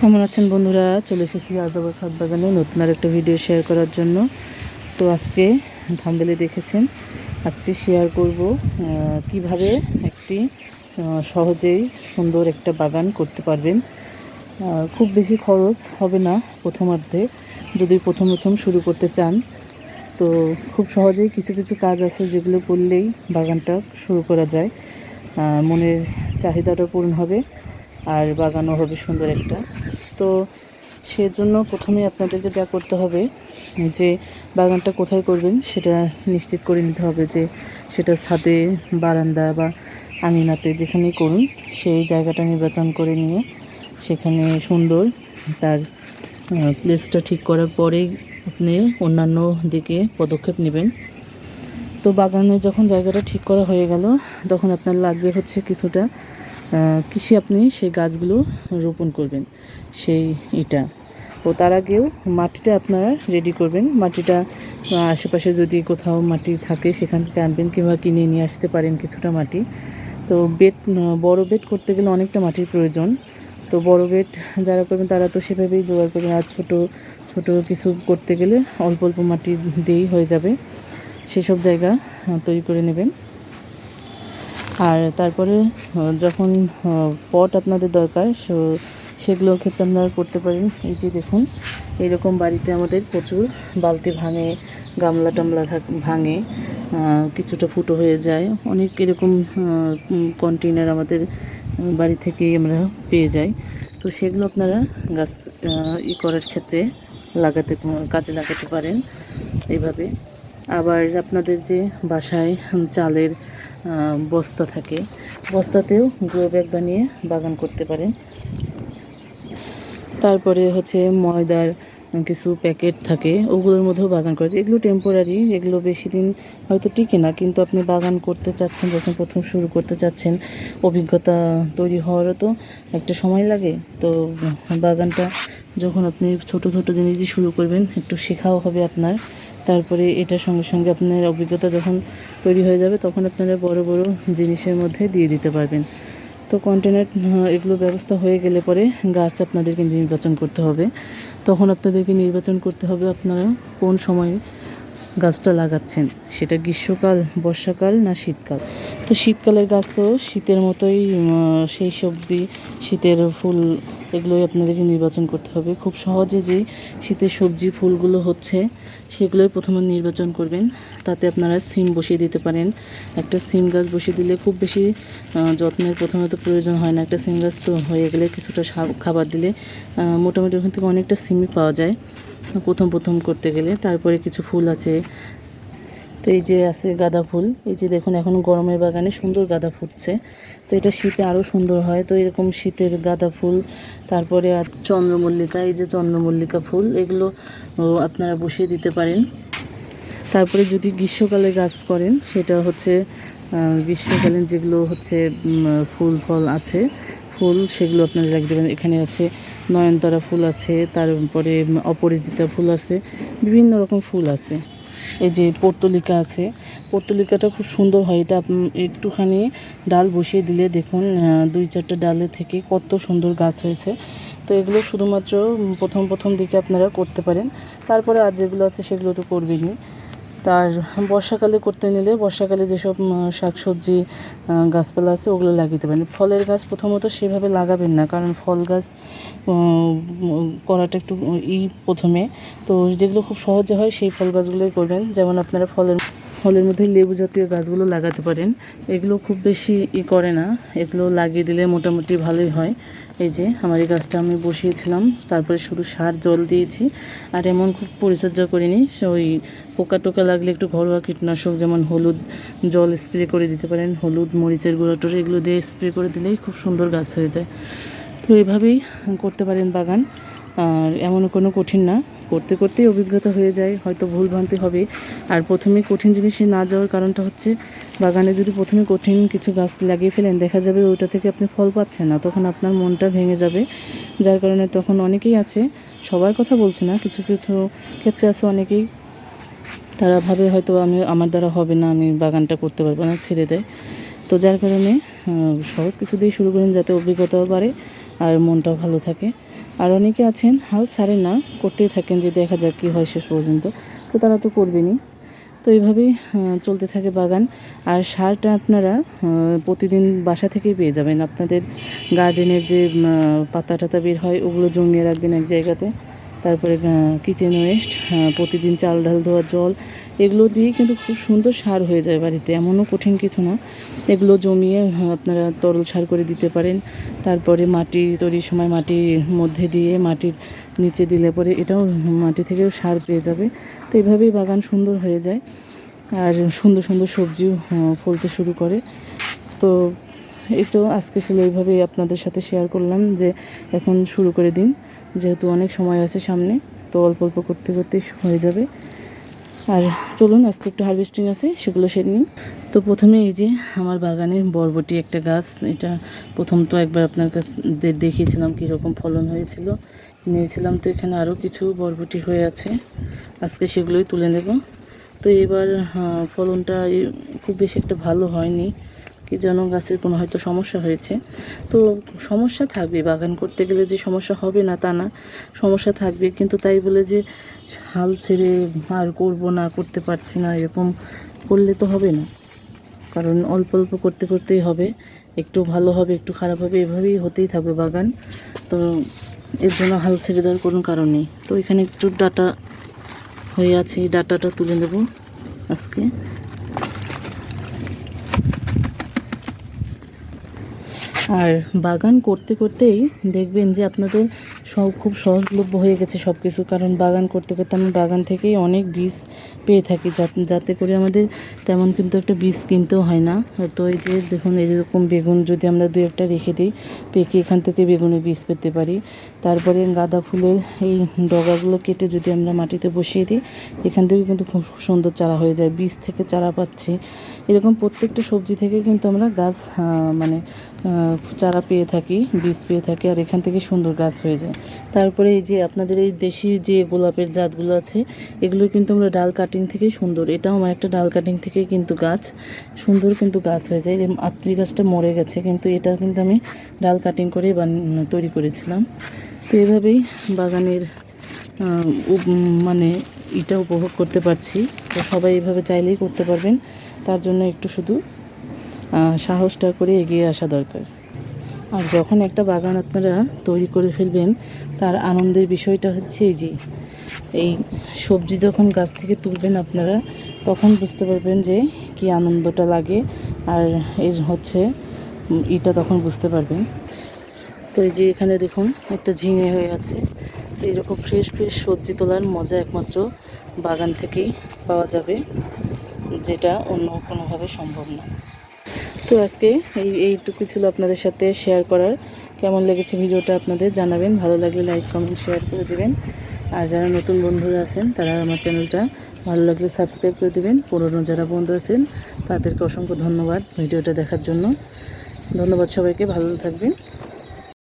কেমন আছেন বন্ধুরা? চলে এসেছি আদাবর ছাদ বাগানে নতুন আর একটা ভিডিও শেয়ার করার জন্য। তো আজকে থাম্বনেলে দেখেছেন, আজকে শেয়ার করব কিভাবে একটি সহজেই সুন্দর একটা বাগান করতে পারবেন। খুব বেশি খরচ হবে না প্রথমার্ধে, যদি প্রথম শুরু করতে চান। তো খুব সহজেই কিছু কিছু কাজ আছে যেগুলো করলেই বাগানটা শুরু করা যায়। মনের চাহিদাটা পূরণ হবে আর বাগানও হবে সুন্দর একটা। তো সেজন্য প্রথমে আপনাদেরকে যা করতে হবে, যে বাগানটা কোথায় করবেন সেটা নিশ্চিত করে নিতে হবে, যে সেটা ছাদে, বারান্দা বা আঙিনাতে যেখানেই করুন সেই জায়গাটা নির্বাচন করে নিয়ে সেখানে সুন্দর তার প্লেসটা ঠিক করার পরেই আপনি অন্যান্য দিকে পদক্ষেপ নেবেন। তো বাগানে যখন জায়গাটা ঠিক করা হয়ে গেল, তখন আপনার লাগবে হচ্ছে কিছুটা কৃষি। আপনি সেই গাছগুলো রোপণ করবেন সেই ইটা। ও তার আগেও মাটিটা আপনারা রেডি করবেন। মাটিটা আশেপাশে যদি কোথাও মাটি থাকে সেখান থেকে আনবেন, কিংবা কিনে নিয়ে আসতে পারেন কিছুটা মাটি। তো বড় বেড করতে গেলে অনেকটা মাটির প্রয়োজন। তো বড় বেড যারা করবেন তারা তো সেভাবেই জোগাড় করবেন, আর ছোট ছোট কিছু করতে গেলে অল্প অল্প মাটি দিয়েই হয়ে যাবে। সেসব জায়গা তৈরি করে নেবেন। আর তারপরে যখন পট আপনাদের দরকার, সেগুলোর ক্ষেত্রে আপনারা করতে পারেন। এই যে দেখুন, এইরকম বাড়িতে আমাদের প্রচুর বালতি ভাঙে, গামলা টামলা ভাঙে, কিছুটা ফুটো হয়ে যায়। অনেক এরকম কন্টেনার আমাদের বাড়ি থেকেই আমরা পেয়ে যাই। তো সেগুলো আপনারা গাছ করার ক্ষেত্রে কাজে লাগাতে পারেন এইভাবে। আবার আপনাদের যে বাসায় চালের বস্তা থাকে, বস্তাতেও গ্রো ব্যাগ বানিয়ে বাগান করতে পারেন। তারপরে হচ্ছে ময়দার কিছু প্যাকেট থাকে, ওগুলোর মধ্যেও বাগান করা যায়। এগুলো টেম্পোরারি, এগুলো বেশি দিন হয়তো টিকে না, কিন্তু আপনি বাগান করতে চাচ্ছেন, যখন প্রথম শুরু করতে চাচ্ছেন, অভিজ্ঞতা তৈরি হওয়ারও তো একটা সময় লাগে। তো বাগানটা যখন আপনি ছোট ছোট জিনিস দিয়ে শুরু করবেন, একটু শেখাও হবে আপনার। তারপরে এটার সঙ্গে সঙ্গে আপনার অভিজ্ঞতা যখন তৈরি হয়ে যাবে, তখন আপনারা বড় বড় জিনিসের মধ্যে দিয়ে দিতে পারবেন। তো কন্টেনার এগুলো ব্যবস্থা হয়ে গেলে পরে গাছ আপনাদেরকে নির্বাচন করতে হবে। তখন আপনাদেরকে নির্বাচন করতে হবে আপনারা কোন সময় গাছটা লাগাচ্ছেন, সেটা গ্রীষ্মকাল, বর্ষাকাল না শীতকাল। তো শীতকালের গাছ তো শীতের মতোই, সেই সবজি, শীতের ফুল, এগুলোই আপনাদেরকে নির্বাচন করতে হবে। খুব সহজে যেই শীতের সবজি ফুলগুলো হচ্ছে সেগুলোই প্রথমে নির্বাচন করবেন। তাতে আপনারা সিম বসিয়ে দিতে পারেন। একটা সিম গাছ বসিয়ে দিলে খুব বেশি যত্নের প্রথমে তো প্রয়োজন হয় না। একটা সিম গাছ তো হয়ে গেলে কিছুটা খাবার দিলে মোটামুটি ওখান থেকে অনেকটা সিমই পাওয়া যায় প্রথম করতে গেলে। তারপরে কিছু ফুল আছে, তো এই যে আছে গাঁদা ফুল। এই যে দেখুন, এখন গরমের বাগানে সুন্দর গাঁদা ফুটছে। তো এটা শীতে আরও সুন্দর হয়। তো এরকম শীতের গাঁদা ফুল, তারপরে আর চন্দ্রমল্লিকা, এই যে চন্দ্রমল্লিকা ফুল, এগুলো আপনারা বসিয়ে দিতে পারেন। তারপরে যদি গ্রীষ্মকালে গাছ করেন, সেটা হচ্ছে গ্রীষ্মকালীন যেগুলো হচ্ছে ফুল ফল আছে, ফুল, সেগুলো আপনারা রেখে দেবেন। এখানে আছে নয়নতারা ফুল আছে, তারপরে অপরাজিতা ফুল আছে, বিভিন্ন রকম ফুল আছে। এই যে পর্তুলিকা আছে, পর্তুলিকাটা খুব সুন্দর হয়। এটা একটুখানি ডাল বসিয়ে দিলে দেখুন 2-4টা ডালে থেকে কত সুন্দর গাছ হয়েছে। তো এগুলো শুধুমাত্র প্রথম দিকে আপনারা করতে পারেন। তারপরে আর যেগুলো আছে সেগুলো তো করবেনই। তার বর্ষাকালে করতে নিলে, বর্ষাকালে যেসব শাকসবজি গাছপালা আছে ওগুলো লাগিয়ে পারেন। ফলের গাছ প্রথমত সেভাবে লাগাবেন না, কারণ ফল গাছ করাটা একটু প্রথমে। তো যেগুলো খুব সহজে হয় সেই ফল গাছগুলোই করবেন। যেমন আপনারা ফলের মধ্যে লেবু জাতীয় গাছগুলো লাগাতে পারেন। এগুলো খুব বেশি করে না, এগুলো লাগিয়ে দিলে মোটামুটি ভালোই হয়। এই যে আমার এই গাছটা আমি বসিয়েছিলাম, তারপরে শুধু সার জল দিয়েছি, আর এমন খুব পরিচর্যা করিনি। ওই পোকা টোকা লাগলে একটু ঘরোয়া কীটনাশক, যেমন হলুদ জল স্প্রে করে দিতে পারেন, হলুদ মরিচের গুঁড়ো টোড়ো এগুলো দিয়ে স্প্রে করে দিলেই খুব সুন্দর গাছ হয়ে যায়। তো এভাবেই করতে পারেন বাগান। আর এমন কোনো কঠিন না, করতে করতেই অভিজ্ঞতা হয়ে যায়। হয়তো ভুলভ্রান্তি হবে। আর প্রথমে কঠিন জিনিসে না যাওয়ার কারণটা হচ্ছে, বাগানে যদি প্রথমে কঠিন কিছু গাছ লাগিয়ে ফেলেন, দেখা যাবে ওইটা থেকে আপনি ফল পাচ্ছেন না, তখন আপনার মনটা ভেঙে যাবে। যার কারণে তখন অনেকেই আছে, সবার কথা বলছি না, কিছু কিছু ক্ষেত্রে আছে অনেকেই, তারা ভাবে হয়তো আমার দ্বারা হবে না, আমি বাগানটা করতে পারবো না, ছেড়ে দেয়। তো যার কারণে সহজ কিছু দিয়ে শুরু করেন, যাতে অভিজ্ঞতাও বাড়ে আর মনটাও ভালো থাকে। আর অনেকে আছেন হাল ছাড়েন না, করতেই থাকেন যে দেখা যাক কী হয় শেষ পর্যন্ত, তো তারা তো করবেনই। তো এইভাবেই চলতে থাকে বাগান। আর সারটা আপনারা প্রতিদিন বাসা থেকেই পেয়ে যাবেন। আপনাদের গার্ডেনের যে পাতা টাতা বের হয় ওগুলো জমিয়ে রাখবেন এক জায়গাতে। তারপরে কিচেন ওয়েস্ট, প্রতিদিন চাল ডাল ধোয়া জল, এগুলো দিয়ে কিন্তু খুব সুন্দর সার হয়ে যায় বাড়িতে, এমনও কঠিন কিছু না। এগুলো জমিয়ে আপনারা তরল সার করে দিতে পারেন। তারপরে মাটি তৈরির সময় মাটির মধ্যে দিয়ে মাটির নিচে দিলে পরে এটাও মাটি থেকেও সার পেয়ে যাবে। তো এইভাবেই বাগান সুন্দর হয়ে যায় আর সুন্দর সুন্দর সবজিও ফলতে শুরু করে। তো এই তো আজকে ছিল এইভাবেই আপনাদের সাথে শেয়ার করলাম যে এখন শুরু করে দিন, যেহেতু অনেক সময় আছে সামনে, তো অল্প অল্প করতে করতেই হয়ে যাবে। আর চলুন আজকে একটু হারভেস্টিং আছে সেগুলো সেরে নিই। তো প্রথমে এই যে আমার বাগানের বরবটি একটা গাছ, এটা প্রথম তো একবার আপনার কাছে দেখিয়েছিলাম কীরকম ফলন হয়েছিল, নিয়েছিলাম। তো এখানে আরও কিছু বরবটি হয়ে আছে, আজকে সেগুলোই তুলে নেব। তো এবার ফলনটা খুব বেশি একটা ভালো হয়নি, কি যেন গাছের কোনো হয়তো সমস্যা হয়েছে। তো সমস্যা থাকবে, বাগান করতে গেলে যে সমস্যা হবে না তা না, সমস্যা থাকবে, কিন্তু তাই বলে যে হাল ছেড়ে আর করবো না, করতে পারছি না, এরকম করলে তো হবে না। কারণ অল্প অল্প করতে করতেই হবে, একটু ভালো হবে একটু খারাপ হবে, এভাবেই হতেই থাকবে বাগান। তো এর জন্য হাল ছেড়ে দেওয়ার কোনো কারণ নেই। তো এখানে একটু ডাটা হয়ে আছে, এই ডাটাটা তুলে নেব আজকে। আর বাগান করতে করতেই দেখবেন যে আপনাদের সব খুব সহজলভ্য হয়ে গেছে সব কিছু। কারণ বাগান করতে করতে আমি বাগান থেকেই অনেক বীজ পেয়ে থাকি, যাতে করে আমাদের তেমন কিন্তু একটা বীজ কিনতেও হয় না। তো এই যে দেখুন, এরকম বেগুন যদি আমরা দু একটা রেখে দিই, পেকে এখান থেকে বেগুনের বীজ পেতে পারি। তারপরে গাঁদা ফুলের এই ডগাগুলো কেটে যদি আমরা মাটিতে বসিয়ে দিই, এখান থেকে কিন্তু খুব সুন্দর চারা হয়ে যায়, বীজ থেকে চারা পাচ্ছি। এরকম প্রত্যেকটা সবজি থেকে কিন্তু আমরা গাছ মানে চারা পেয়ে থাকি, বীজ পেয়ে থাকি, আর এখান থেকে সুন্দর গাছ হয়ে যায়। তারপরে এই যে আপনাদের এই দেশি যে গোলাপের জাতগুলো আছে, এগুলো কিন্তু আমরা ডাল কাটিং থেকেই সুন্দর, এটাও আমার একটা ডাল কাটিং থেকেই কিন্তু গাছ সুন্দর কিন্তু গাছ হয়ে যায়। আত্রি গাছটা মরে গেছে, কিন্তু এটা কিন্তু আমি ডাল কাটিং করে তৈরি করেছিলাম। তো এভাবেই বাগানের মানে এটা উপভোগ করতে পারছি। তো সবাই এভাবে চাইলেই করতে পারবেন, তার জন্য একটু শুধু সাহসটা করে এগিয়ে আসা দরকার। আর যখন একটা বাগান আপনারা তৈরি করে ফেলবেন, তার আনন্দের বিষয়টা হচ্ছে এই যে এই সবজি যখন গাছ থেকে তুলবেন আপনারা, তখন বুঝতে পারবেন যে কি আনন্দটা লাগে। আর এর হচ্ছে এটা তখন বুঝতে পারবেন। তো এই যে এখানে দেখুন একটা ঝিঙে হয়ে আছে। তো এরকম ফ্রেশ ফ্রেশ সবজি তোলার মজা একমাত্র বাগান থেকেই পাওয়া যাবে, যেটা অন্য কোনোভাবে সম্ভব না। তো আজকে এইটুকু ছিল আপনাদের সাথে শেয়ার করার। কেমন লেগেছে ভিডিওটা আপনাদের জানাবেন, ভালো লাগলে লাইক কমেন্ট শেয়ার করে দেবেন। আর যারা নতুন বন্ধুরা আছেন তারা আমার চ্যানেলটা ভালো লাগলে সাবস্ক্রাইব করে দেবেন। পুরনো যারা বন্ধু আছেন তাদেরকে অসংখ্য ধন্যবাদ ভিডিওটা দেখার জন্য। ধন্যবাদ সবাইকে, ভালো থাকবেন।